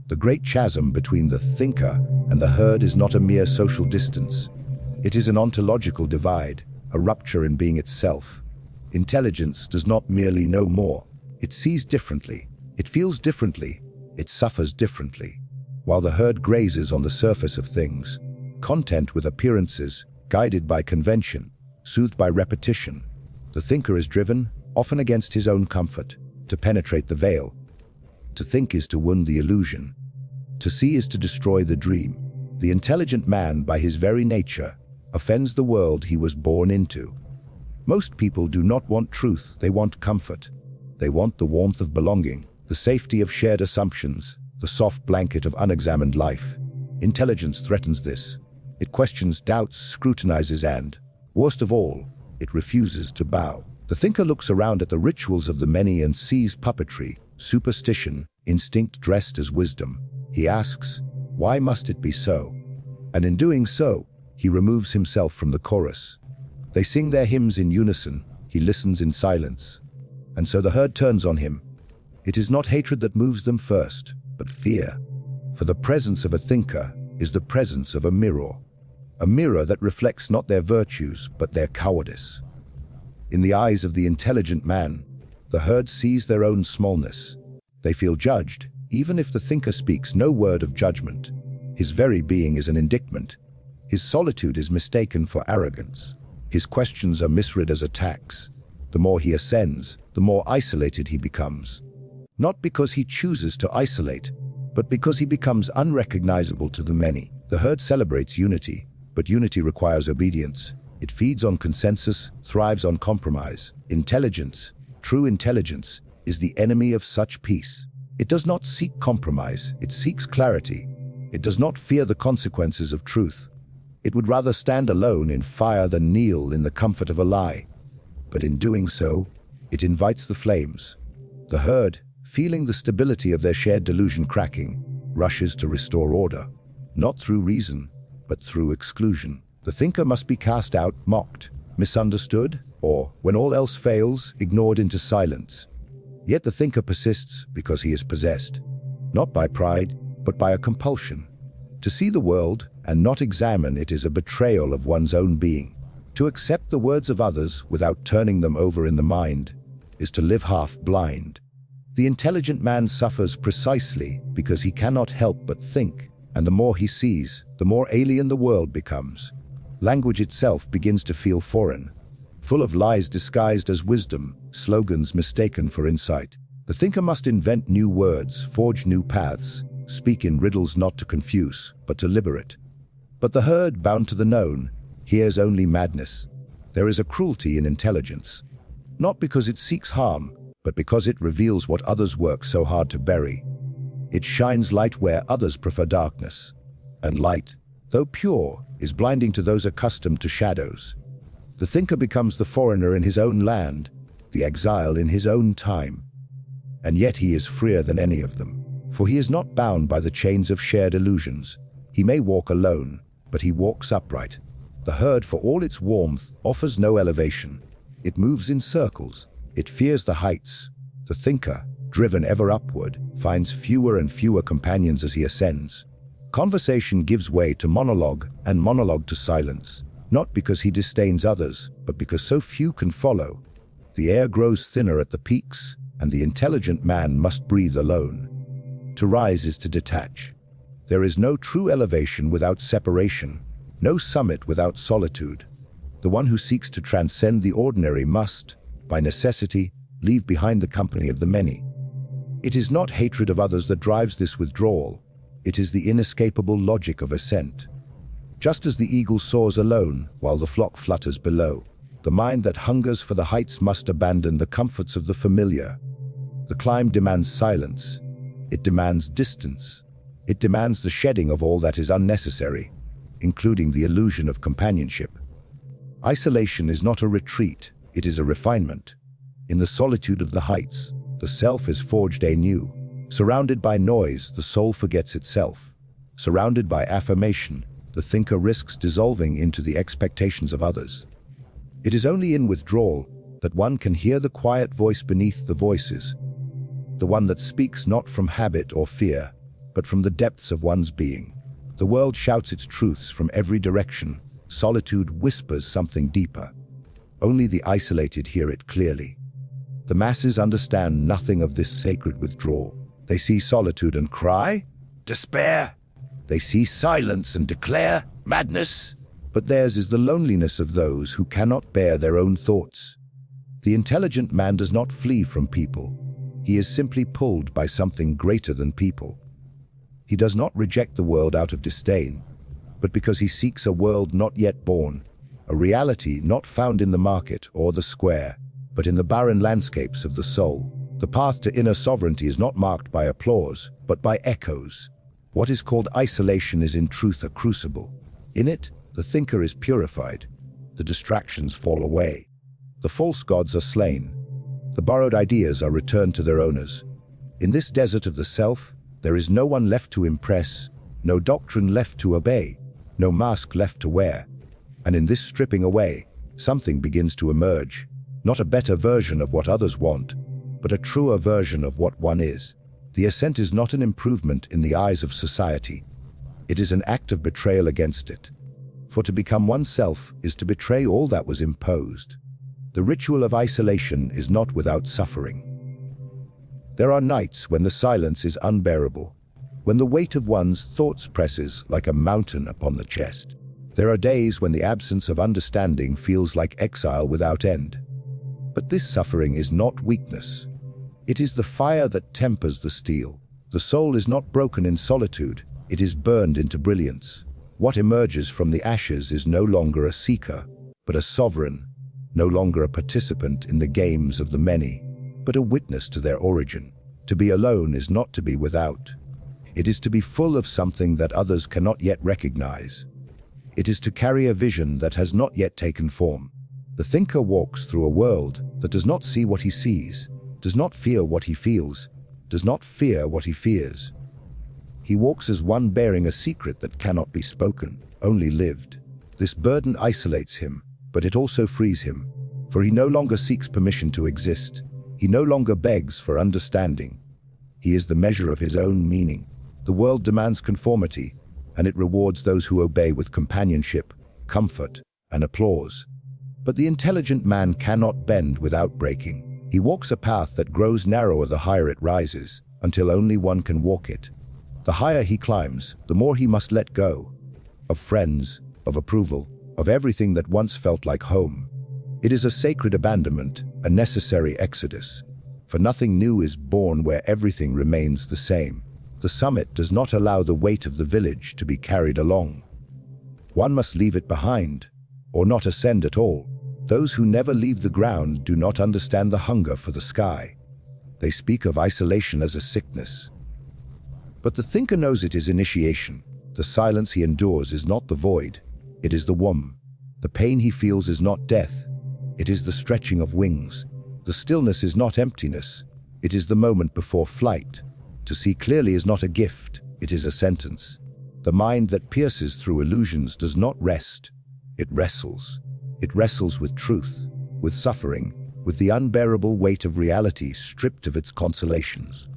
The great chasm between the thinker and the herd is not a mere social distance. It is an ontological divide, a rupture in being itself. Intelligence does not merely know more. It sees differently. It feels differently. It suffers differently. While the herd grazes on the surface of things, content with appearances, guided by convention, soothed by repetition, the thinker is driven, often against his own comfort, to penetrate the veil. To think is to wound the illusion. To see is to destroy the dream. The intelligent man, by his very nature, offends the world he was born into. Most people do not want truth, they want comfort. They want the warmth of belonging, the safety of shared assumptions, the soft blanket of unexamined life. Intelligence threatens this. It questions, doubts, scrutinizes, and, worst of all, it refuses to bow. The thinker looks around at the rituals of the many and sees puppetry, superstition, instinct dressed as wisdom. He asks, why must it be so? And in doing so, he removes himself from the chorus. They sing their hymns in unison, he listens in silence. And so the herd turns on him. It is not hatred that moves them first, but fear. For the presence of a thinker is the presence of a mirror that reflects not their virtues, but their cowardice. In the eyes of the intelligent man, the herd sees their own smallness. They feel judged, even if the thinker speaks no word of judgment. His very being is an indictment. His solitude is mistaken for arrogance. His questions are misread as attacks. The more he ascends, the more isolated he becomes. Not because he chooses to isolate, but because he becomes unrecognizable to the many. The herd celebrates unity, but unity requires obedience. It feeds on consensus, thrives on compromise. Intelligence, true intelligence, is the enemy of such peace. It does not seek compromise, it seeks clarity. It does not fear the consequences of truth. It would rather stand alone in fire than kneel in the comfort of a lie. But in doing so, it invites the flames. The herd, feeling the stability of their shared delusion cracking, rushes to restore order, not through reason, but through exclusion. The thinker must be cast out, mocked, misunderstood, or, when all else fails, ignored into silence. Yet the thinker persists because he is possessed, not by pride, but by a compulsion. To see the world and not examine it is a betrayal of one's own being. To accept the words of others without turning them over in the mind is to live half blind. The intelligent man suffers precisely because he cannot help but think, and the more he sees, the more alien the world becomes. Language itself begins to feel foreign, full of lies disguised as wisdom, slogans mistaken for insight. The thinker must invent new words, forge new paths, speak in riddles not to confuse, but to liberate. But the herd, bound to the known, hears only madness. There is a cruelty in intelligence, not because it seeks harm, but because it reveals what others work so hard to bury. It shines light where others prefer darkness. And light, though pure, is blinding to those accustomed to shadows. The thinker becomes the foreigner in his own land, the exile in his own time. And yet he is freer than any of them, for he is not bound by the chains of shared illusions. He may walk alone, but he walks upright. The herd, for all its warmth, offers no elevation. It moves in circles. It fears the heights. The thinker, driven ever upward, finds fewer and fewer companions as he ascends. Conversation gives way to monologue, and monologue to silence, not because he disdains others, but because so few can follow. The air grows thinner at the peaks, and the intelligent man must breathe alone. To rise is to detach. There is no true elevation without separation, no summit without solitude. The one who seeks to transcend the ordinary must, by necessity, leave behind the company of the many. It is not hatred of others that drives this withdrawal. It is the inescapable logic of ascent. Just as the eagle soars alone while the flock flutters below, the mind that hungers for the heights must abandon the comforts of the familiar. The climb demands silence. It demands distance. It demands the shedding of all that is unnecessary, including the illusion of companionship. Isolation is not a retreat, it is a refinement. In the solitude of the heights, the self is forged anew. Surrounded by noise, the soul forgets itself. Surrounded by affirmation, the thinker risks dissolving into the expectations of others. It is only in withdrawal that one can hear the quiet voice beneath the voices, the one that speaks not from habit or fear, but from the depths of one's being. The world shouts its truths from every direction. Solitude whispers something deeper. Only the isolated hear it clearly. The masses understand nothing of this sacred withdrawal. They see solitude and cry, despair. They see silence and declare, madness. But theirs is the loneliness of those who cannot bear their own thoughts. The intelligent man does not flee from people. He is simply pulled by something greater than people. He does not reject the world out of disdain, but because he seeks a world not yet born, a reality not found in the market or the square, but in the barren landscapes of the soul. The path to inner sovereignty is not marked by applause, but by echoes. What is called isolation is in truth a crucible. In it, the thinker is purified. The distractions fall away. The false gods are slain. The borrowed ideas are returned to their owners. In this desert of the self, there is no one left to impress, no doctrine left to obey, no mask left to wear. And in this stripping away, something begins to emerge, not a better version of what others want, but a truer version of what one is. The ascent is not an improvement in the eyes of society. It is an act of betrayal against it. For to become oneself is to betray all that was imposed. The ritual of isolation is not without suffering. There are nights when the silence is unbearable, when the weight of one's thoughts presses like a mountain upon the chest. There are days when the absence of understanding feels like exile without end. But this suffering is not weakness. It is the fire that tempers the steel. The soul is not broken in solitude, it is burned into brilliance. What emerges from the ashes is no longer a seeker, but a sovereign, no longer a participant in the games of the many, but a witness to their origin. To be alone is not to be without. It is to be full of something that others cannot yet recognize. It is to carry a vision that has not yet taken form. The thinker walks through a world that does not see what he sees, does not fear what he feels, does not fear what he fears. He walks as one bearing a secret that cannot be spoken, only lived. This burden isolates him, but it also frees him, for he no longer seeks permission to exist. He no longer begs for understanding. He is the measure of his own meaning. The world demands conformity, and it rewards those who obey with companionship, comfort, and applause. But the intelligent man cannot bend without breaking. He walks a path that grows narrower the higher it rises, until only one can walk it. The higher he climbs, the more he must let go. Of friends, of approval, of everything that once felt like home. It is a sacred abandonment, a necessary exodus. For nothing new is born where everything remains the same. The summit does not allow the weight of the village to be carried along. One must leave it behind, or not ascend at all. Those who never leave the ground do not understand the hunger for the sky. They speak of isolation as a sickness. But the thinker knows it is initiation. The silence he endures is not the void, it is the womb. The pain he feels is not death, it is the stretching of wings. The stillness is not emptiness, it is the moment before flight. To see clearly is not a gift, it is a sentence. The mind that pierces through illusions does not rest, it wrestles. It wrestles with truth, with suffering, with the unbearable weight of reality stripped of its consolations.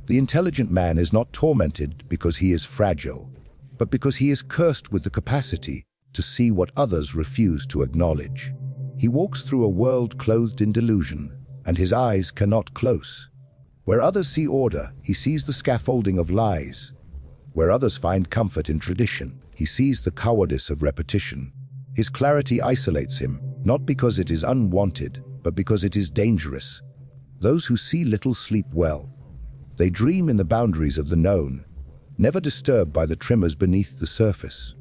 The intelligent man is not tormented because he is fragile, but because he is cursed with the capacity to see what others refuse to acknowledge. He walks through a world clothed in delusion, and his eyes cannot close. Where others see order, he sees the scaffolding of lies. Where others find comfort in tradition, he sees the cowardice of repetition. His clarity isolates him, not because it is unwanted, but because it is dangerous. Those who see little sleep well. They dream in the boundaries of the known, never disturbed by the tremors beneath the surface.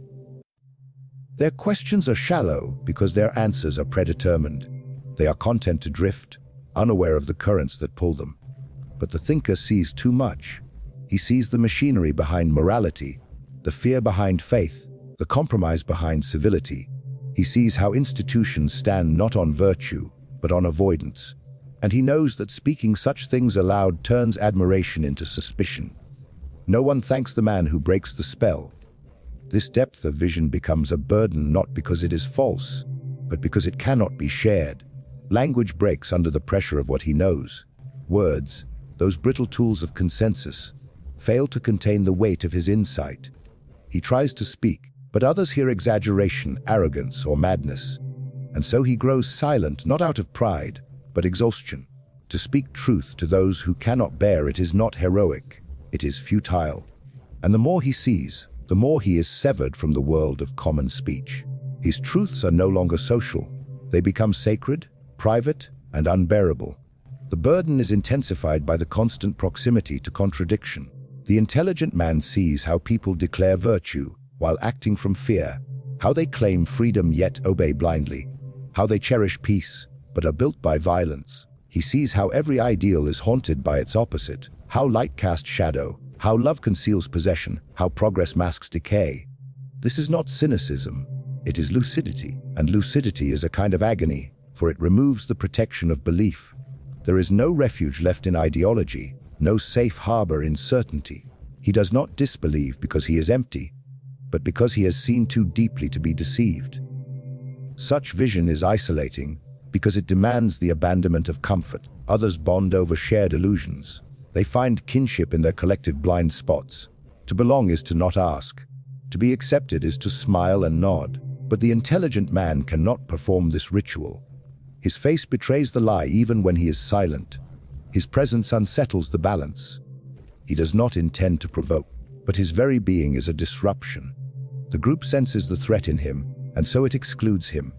Their questions are shallow because their answers are predetermined. They are content to drift, unaware of the currents that pull them. But the thinker sees too much. He sees the machinery behind morality, the fear behind faith, the compromise behind civility. He sees how institutions stand not on virtue, but on avoidance. And he knows that speaking such things aloud turns admiration into suspicion. No one thanks the man who breaks the spell. This depth of vision becomes a burden not because it is false, but because it cannot be shared. Language breaks under the pressure of what he knows. Words, those brittle tools of consensus, fail to contain the weight of his insight. He tries to speak, but others hear exaggeration, arrogance, or madness. And so he grows silent, not out of pride, but exhaustion. To speak truth to those who cannot bear it is not heroic, it is futile. And the more he sees, the more he is severed from the world of common speech. His truths are no longer social. They become sacred, private, and unbearable. The burden is intensified by the constant proximity to contradiction. The intelligent man sees how people declare virtue while acting from fear, how they claim freedom yet obey blindly, how they cherish peace but are built by violence. He sees how every ideal is haunted by its opposite, how light casts shadow, how love conceals possession, how progress masks decay. This is not cynicism, it is lucidity, and lucidity is a kind of agony, for it removes the protection of belief. There is no refuge left in ideology, no safe harbor in certainty. He does not disbelieve because he is empty, but because he has seen too deeply to be deceived. Such vision is isolating because it demands the abandonment of comfort. Others bond over shared illusions. They find kinship in their collective blind spots. To belong is to not ask. To be accepted is to smile and nod. But the intelligent man cannot perform this ritual. His face betrays the lie even when he is silent. His presence unsettles the balance. He does not intend to provoke, but his very being is a disruption. The group senses the threat in him, and so it excludes him.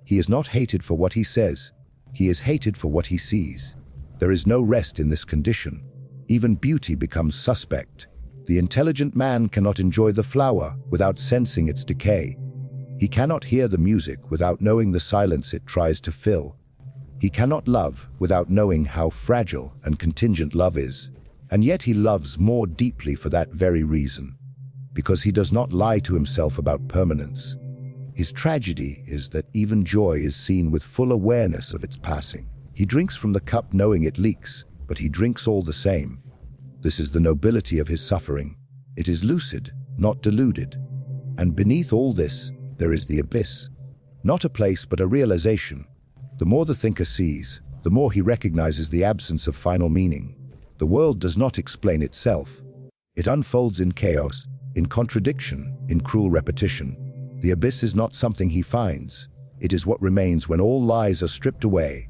He is not hated for what he says. He is hated for what he sees. There is no rest in this condition. Even beauty becomes suspect. The intelligent man cannot enjoy the flower without sensing its decay. He cannot hear the music without knowing the silence it tries to fill. He cannot love without knowing how fragile and contingent love is. And yet he loves more deeply for that very reason, because he does not lie to himself about permanence. His tragedy is that even joy is seen with full awareness of its passing. He drinks from the cup knowing it leaks, but he drinks all the same. This is the nobility of his suffering. It is lucid, not deluded. And beneath all this, there is the abyss. Not a place, but a realization. The more the thinker sees, the more he recognizes the absence of final meaning. The world does not explain itself. It unfolds in chaos, in contradiction, in cruel repetition. The abyss is not something he finds. It is what remains when all lies are stripped away,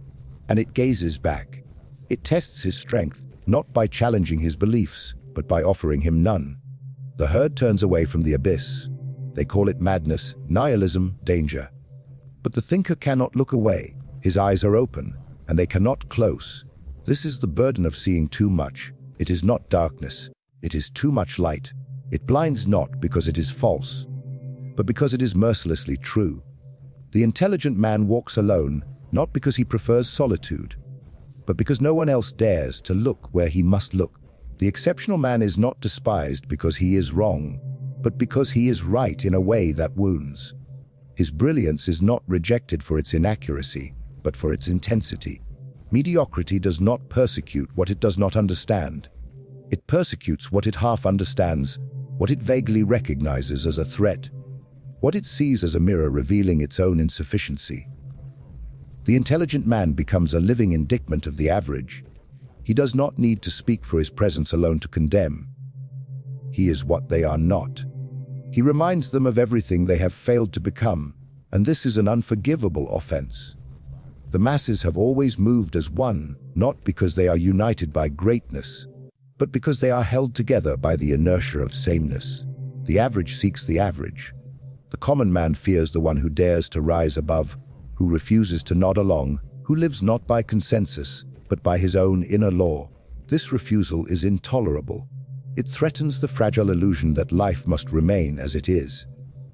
and it gazes back. It tests his strength, not by challenging his beliefs, but by offering him none. The herd turns away from the abyss. They call it madness, nihilism, danger. But the thinker cannot look away. His eyes are open, and they cannot close. This is the burden of seeing too much. It is not darkness. It is too much light. It blinds not because it is false, but because it is mercilessly true. The intelligent man walks alone, not because he prefers solitude, but because no one else dares to look where he must look. The exceptional man is not despised because he is wrong, but because he is right in a way that wounds. His brilliance is not rejected for its inaccuracy, but for its intensity. Mediocrity does not persecute what it does not understand. It persecutes what it half understands, what it vaguely recognizes as a threat, what it sees as a mirror revealing its own insufficiency. The intelligent man becomes a living indictment of the average. He does not need to speak for his presence alone to condemn. He is what they are not. He reminds them of everything they have failed to become, and this is an unforgivable offense. The masses have always moved as one, not because they are united by greatness, but because they are held together by the inertia of sameness. The average seeks the average. The common man fears the one who dares to rise above, who refuses to nod along, who lives not by consensus, but by his own inner law. This refusal is intolerable. It threatens the fragile illusion that life must remain as it is.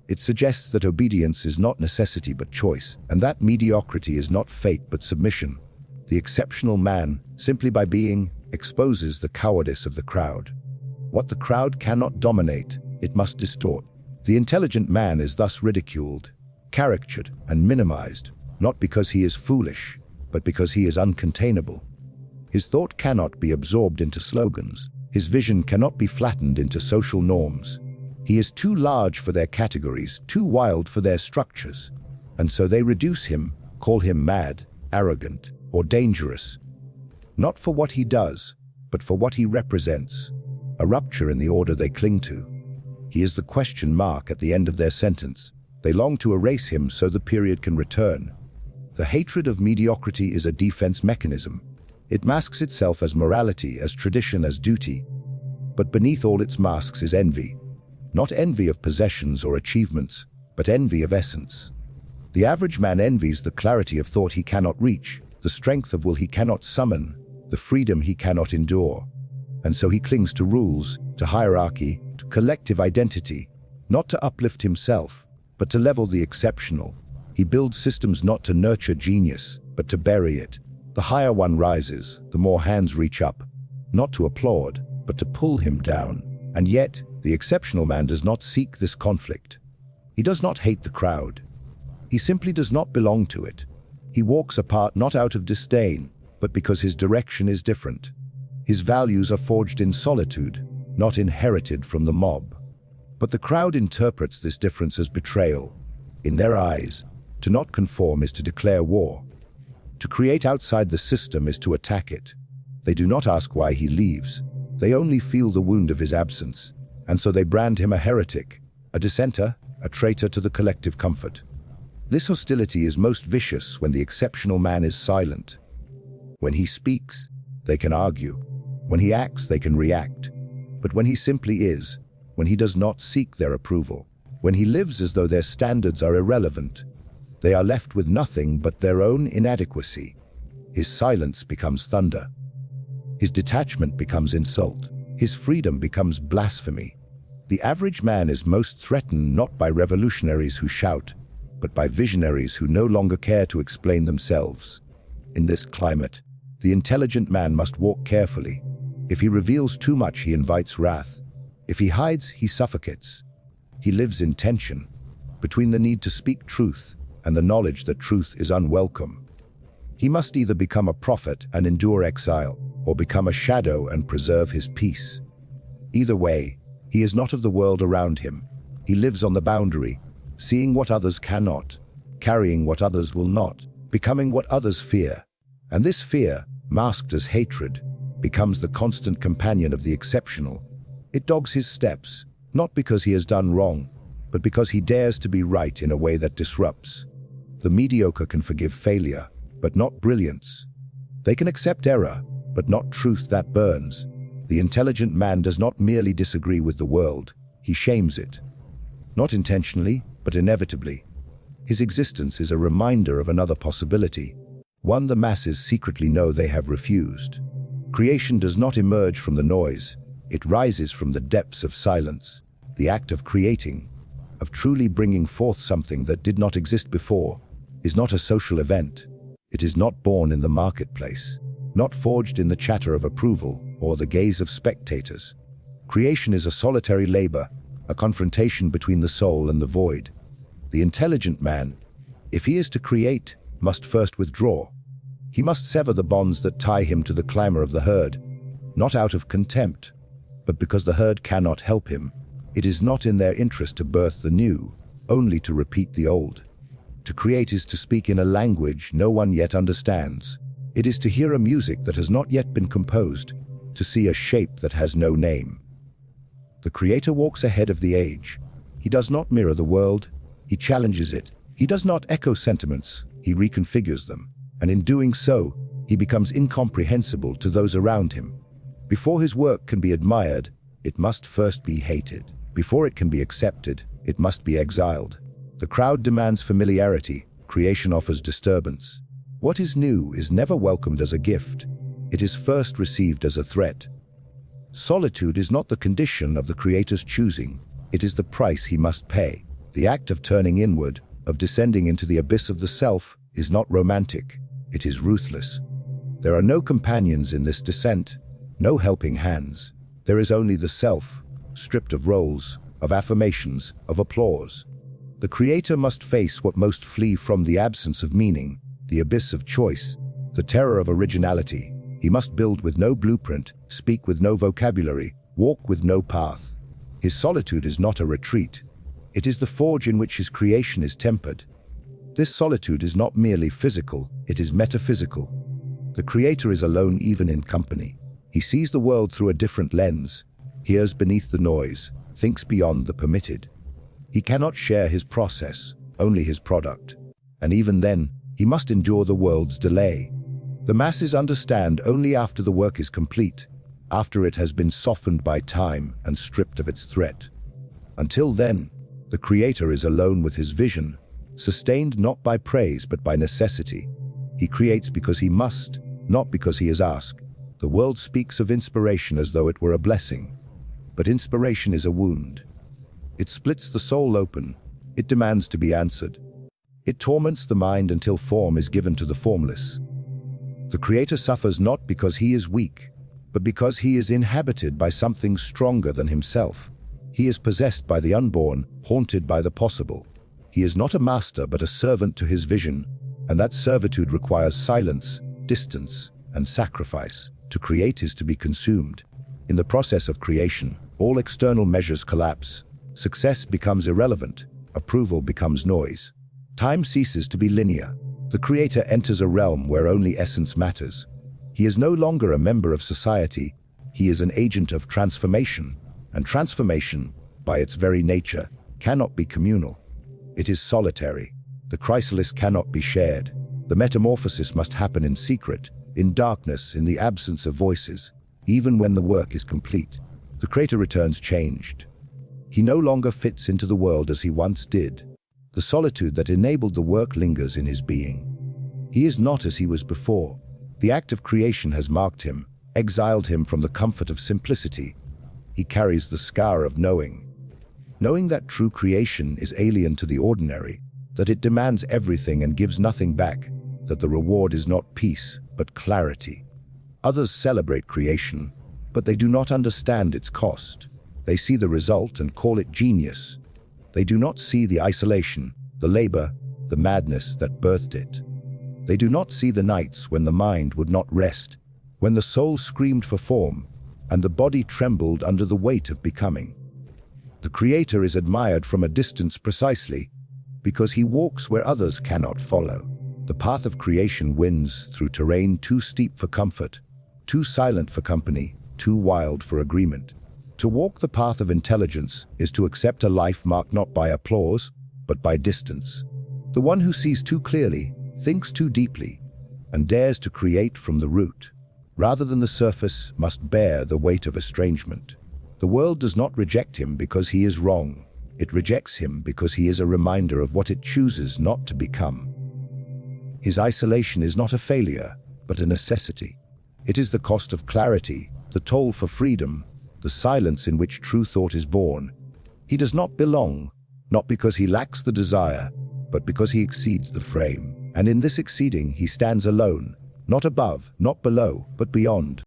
It suggests that obedience is not necessity but choice, and that mediocrity is not fate but submission. The exceptional man, simply by being, exposes the cowardice of the crowd. What the crowd cannot dominate, it must distort. The intelligent man is thus ridiculed, caricatured, and minimized, not because he is foolish, but because he is uncontainable. His thought cannot be absorbed into slogans. His vision cannot be flattened into social norms. He is too large for their categories, too wild for their structures, and so they reduce him, call him mad, arrogant, or dangerous, not for what he does, but for what he represents. a rupture in the order they cling to. He is the question mark at the end of their sentence. They long to erase him so the period can return. The hatred of mediocrity is a defense mechanism. It masks itself as morality, as tradition, as duty. But beneath all its masks is envy. Not envy of possessions or achievements, but envy of essence. The average man envies the clarity of thought he cannot reach, the strength of will he cannot summon, the freedom he cannot endure. And so he clings to rules, to hierarchy, to collective identity, not to uplift himself, but to level the exceptional. He builds systems not to nurture genius, but to bury it. The higher one rises, the more hands reach up, not to applaud, but to pull him down. And yet, the exceptional man does not seek this conflict. He does not hate the crowd. He simply does not belong to it. He walks apart not out of disdain, but because his direction is different. His values are forged in solitude, not inherited from the mob. But the crowd interprets this difference as betrayal. In their eyes, to not conform is to declare war. To create outside the system is to attack it. They do not ask why he leaves. They only feel the wound of his absence. And so they brand him a heretic, a dissenter, a traitor to the collective comfort. This hostility is most vicious when the exceptional man is silent. When he speaks, they can argue. When he acts, they can react. But when he simply is, when he does not seek their approval, when he lives as though their standards are irrelevant, they are left with nothing but their own inadequacy. His silence becomes thunder. His detachment becomes insult. His freedom becomes blasphemy. The average man is most threatened not by revolutionaries who shout, but by visionaries who no longer care to explain themselves. In this climate, the intelligent man must walk carefully. If he reveals too much, he invites wrath. If he hides, he suffocates. He lives in tension between the need to speak truth and the knowledge that truth is unwelcome. He must either become a prophet and endure exile, or become a shadow and preserve his peace. Either way, he is not of the world around him. He lives on the boundary, seeing what others cannot, carrying what others will not, becoming what others fear. And this fear, masked as hatred, becomes the constant companion of the exceptional. It dogs his steps, not because he has done wrong, but because he dares to be right in a way that disrupts. The mediocre can forgive failure, but not brilliance. They can accept error, but not truth that burns. The intelligent man does not merely disagree with the world, he shames it. Not intentionally, but inevitably. His existence is a reminder of another possibility, one the masses secretly know they have refused. Creation does not emerge from the noise, it rises from the depths of silence. The act of creating, of truly bringing forth something that did not exist before, is not a social event. It is not born in the marketplace, not forged in the chatter of approval or the gaze of spectators. Creation is a solitary labor, a confrontation between the soul and the void. The intelligent man, if he is to create, must first withdraw. He must sever the bonds that tie him to the clamor of the herd, not out of contempt, but because the herd cannot help him. It is not in their interest to birth the new, only to repeat the old. To create is to speak in a language no one yet understands. It is to hear a music that has not yet been composed, to see a shape that has no name. The creator walks ahead of the age. He does not mirror the world, he challenges it. He does not echo sentiments, he reconfigures them. And in doing so, he becomes incomprehensible to those around him. Before his work can be admired, it must first be hated. Before it can be accepted, it must be exiled. The crowd demands familiarity, creation offers disturbance. What is new is never welcomed as a gift. It is first received as a threat. Solitude is not the condition of the creator's choosing, it is the price he must pay. The act of turning inward, of descending into the abyss of the self, is not romantic, it is ruthless. There are no companions in this descent, no helping hands. There is only the self, stripped of roles, of affirmations, of applause. The creator must face what most flee from: the absence of meaning, the abyss of choice, the terror of originality. He must build with no blueprint, speak with no vocabulary, walk with no path. His solitude is not a retreat. It is the forge in which his creation is tempered. This solitude is not merely physical, it is metaphysical. The creator is alone even in company. He sees the world through a different lens. hears beneath the noise, thinks beyond the permitted. He cannot share his process, only his product. And even then, he must endure the world's delay. The masses understand only after the work is complete, after it has been softened by time and stripped of its threat. Until then, the creator is alone with his vision, sustained not by praise but by necessity. He creates because he must, not because he is asked. The world speaks of inspiration as though it were a blessing. But inspiration is a wound. It splits the soul open. It demands to be answered. It torments the mind until form is given to the formless. The creator suffers not because he is weak, but because he is inhabited by something stronger than himself. He is possessed by the unborn, haunted by the possible. He is not a master but a servant to his vision, and that servitude requires silence, distance, and sacrifice. To create is to be consumed. In the process of creation, all external measures collapse. Success becomes irrelevant. Approval becomes noise. Time ceases to be linear. The creator enters a realm where only essence matters. He is no longer a member of society. He is an agent of transformation. And transformation, by its very nature, cannot be communal. It is solitary. The chrysalis cannot be shared. The metamorphosis must happen in secret, in darkness, in the absence of voices. Even when the work is complete, the creator returns changed. He no longer fits into the world as he once did. The solitude that enabled the work lingers in his being. He is not as he was before. The act of creation has marked him, exiled him from the comfort of simplicity. He carries the scar of knowing that true creation is alien to the ordinary, that it demands everything and gives nothing back, that the reward is not peace, but clarity. Others celebrate creation, but they do not understand its cost. They see the result and call it genius. They do not see the isolation, the labor, the madness that birthed it. They do not see the nights when the mind would not rest, when the soul screamed for form, and the body trembled under the weight of becoming. The creator is admired from a distance precisely because he walks where others cannot follow. The path of creation wins through terrain too steep for comfort, too silent for company, too wild for agreement. To walk the path of intelligence is to accept a life marked not by applause, but by distance. The one who sees too clearly, thinks too deeply, and dares to create from the root, rather than the surface, must bear the weight of estrangement. The world does not reject him because he is wrong. It rejects him because he is a reminder of what it chooses not to become. His isolation is not a failure, but a necessity. It is the cost of clarity, the toll for freedom, the silence in which true thought is born. He does not belong, not because he lacks the desire, but because he exceeds the frame. And in this exceeding, he stands alone, not above, not below, but beyond.